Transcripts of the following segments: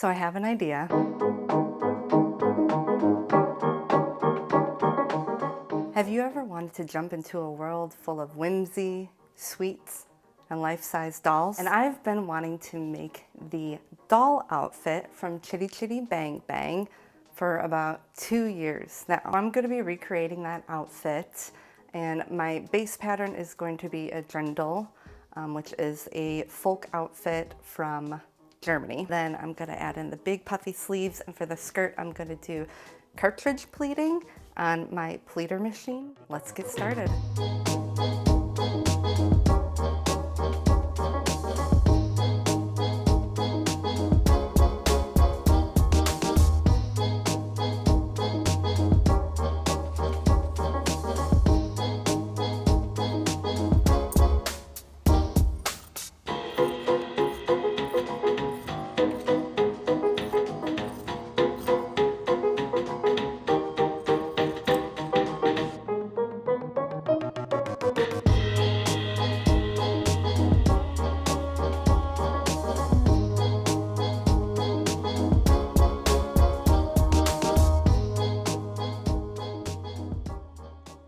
So I have an idea. Have you ever wanted to jump into a world full of whimsy, sweets, and life-size dolls? And I've been wanting to make the doll outfit from Chitty Chitty Bang Bang for about 2 years. Now I'm going to be recreating that outfit, and my base pattern is going to be a dirndl, which is a folk outfit from Germany. Then I'm going to add in the big puffy sleeves, and for the skirt I'm going to do cartridge pleating on my pleater machine. Let's get started.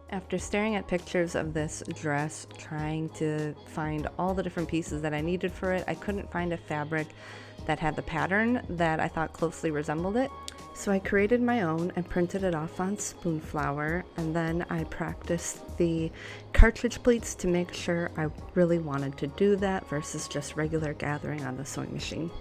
After staring at pictures of this dress, trying to find all the different pieces that I needed for it, I couldn't find a fabric that had the pattern that I thought closely resembled it. So I created my own and printed it off on spoon flour, and then I practiced the cartridge pleats to make sure I really wanted to do that versus just regular gathering on the sewing machine.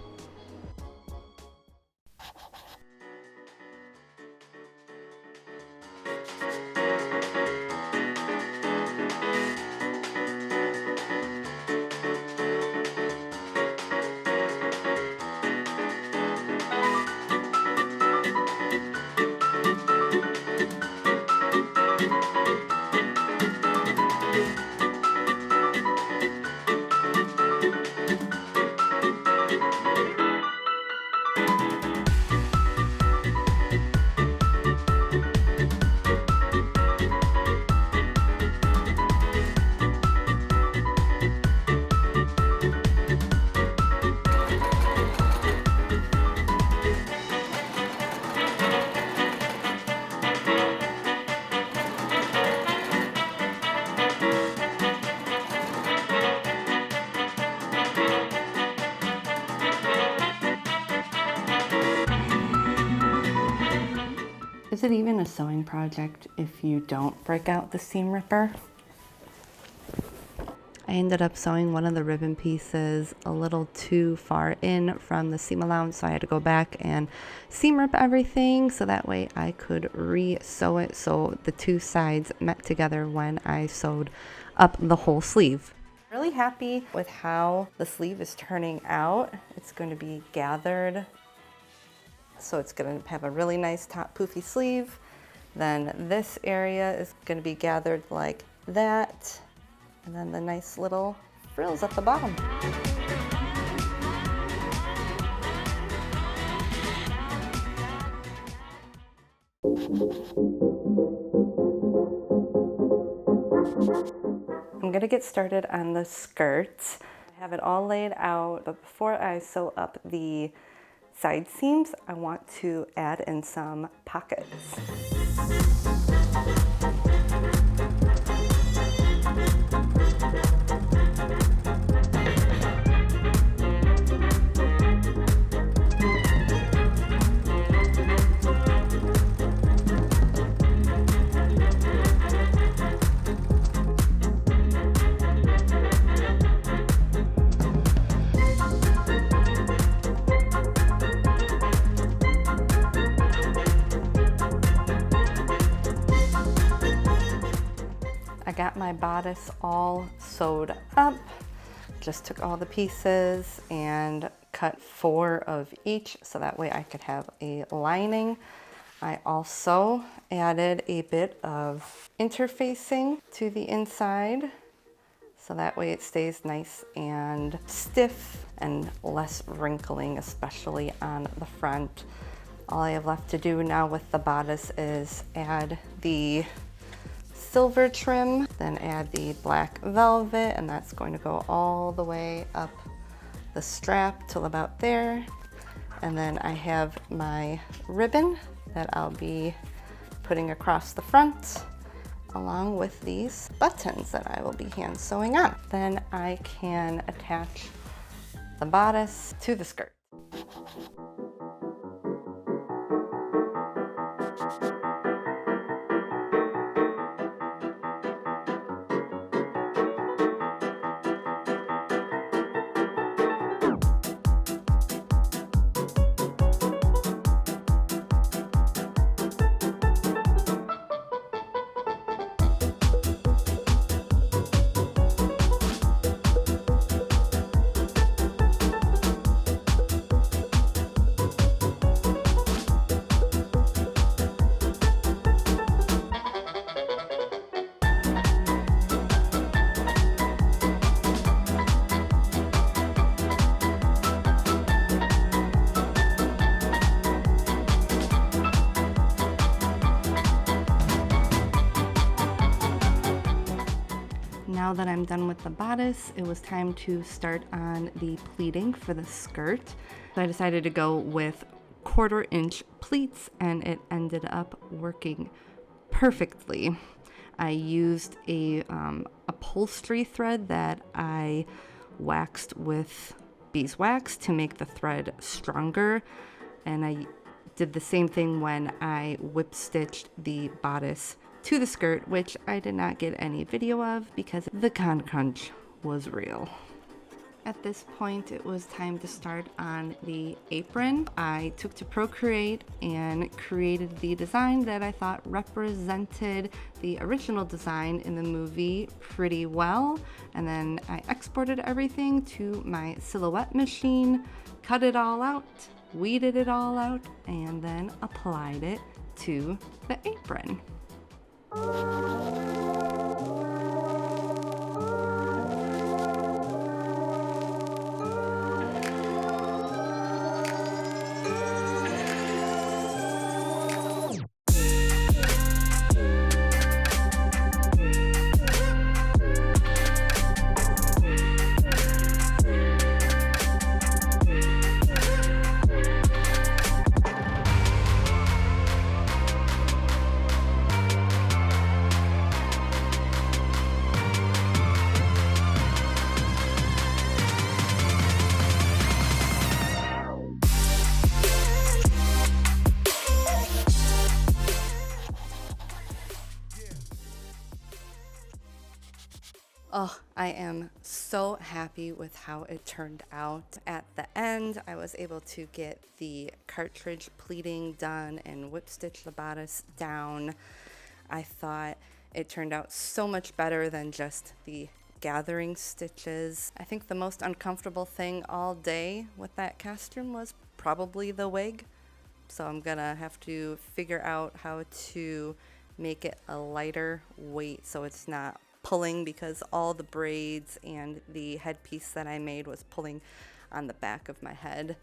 Is it even a sewing project if you don't break out the seam ripper? I ended up sewing one of the ribbon pieces a little too far in from the seam allowance, so I had to go back and seam rip everything so that way I could re-sew it so the two sides met together when I sewed up the whole sleeve. Really happy with how the sleeve is turning out. It's going to be gathered, so it's going to have a really nice top poofy sleeve. Then this area is going to be gathered like that, and then the nice little frills at the bottom. I'm going to get started on the skirt. I have it all laid out, but before I sew up the side seams, I want to add in some pockets. I got my bodice all sewed up. Just took all the pieces and cut 4 of each so that way I could have a lining. I also added a bit of interfacing to the inside so that way it stays nice and stiff and less wrinkling, especially on the front. All I have left to do now with the bodice is add the silver trim, then add the black velvet, and that's going to go all the way up the strap till about there. And then I have my ribbon that I'll be putting across the front, along with these buttons that I will be hand sewing on. Then I can attach the bodice to the skirt. Now that I'm done with the bodice, it was time to start on the pleating for the skirt. So I decided to go with 1/4 inch pleats, and it ended up working perfectly. I used a upholstery thread that I waxed with beeswax to make the thread stronger, and I did the same thing when I whip stitched the bodice to the skirt, which I did not get any video of because the crunch was real. At this point, it was time to start on the apron. I took to Procreate and created the design that I thought represented the original design in the movie pretty well. And then I exported everything to my silhouette machine, cut it all out, weeded it all out, and then applied it to the apron. Oh, I am so happy with how it turned out. At the end, I was able to get the cartridge pleating done and whip stitch the bodice down. I thought it turned out so much better than just the gathering stitches. I think the most uncomfortable thing all day with that costume was probably the wig. So I'm gonna have to figure out how to make it a lighter weight so it's not pulling, because all the braids and the headpiece that I made was pulling on the back of my head.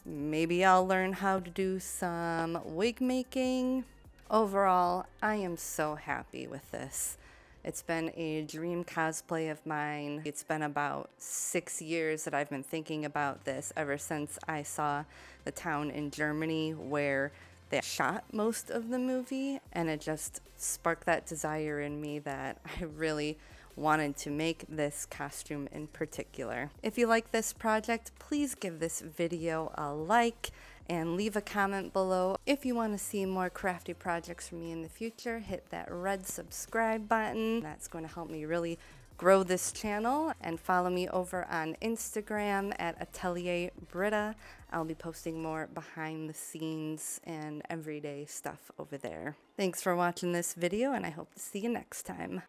Maybe I'll learn how to do some wig making. Overall, I am so happy with this. It's been a dream cosplay of mine. It's been about 6 years that I've been thinking about this, ever since I saw the town in Germany where they shot most of the movie, and it just sparked that desire in me that I really wanted to make this costume in particular. If you like this project, please give this video a like and leave a comment below. If you want to see more crafty projects from me in the future, hit that red subscribe button. That's going to help me really grow this channel, and follow me over on Instagram at Atelier Britta. I'll be posting more behind the scenes and everyday stuff over there. Thanks for watching this video, and I hope to see you next time.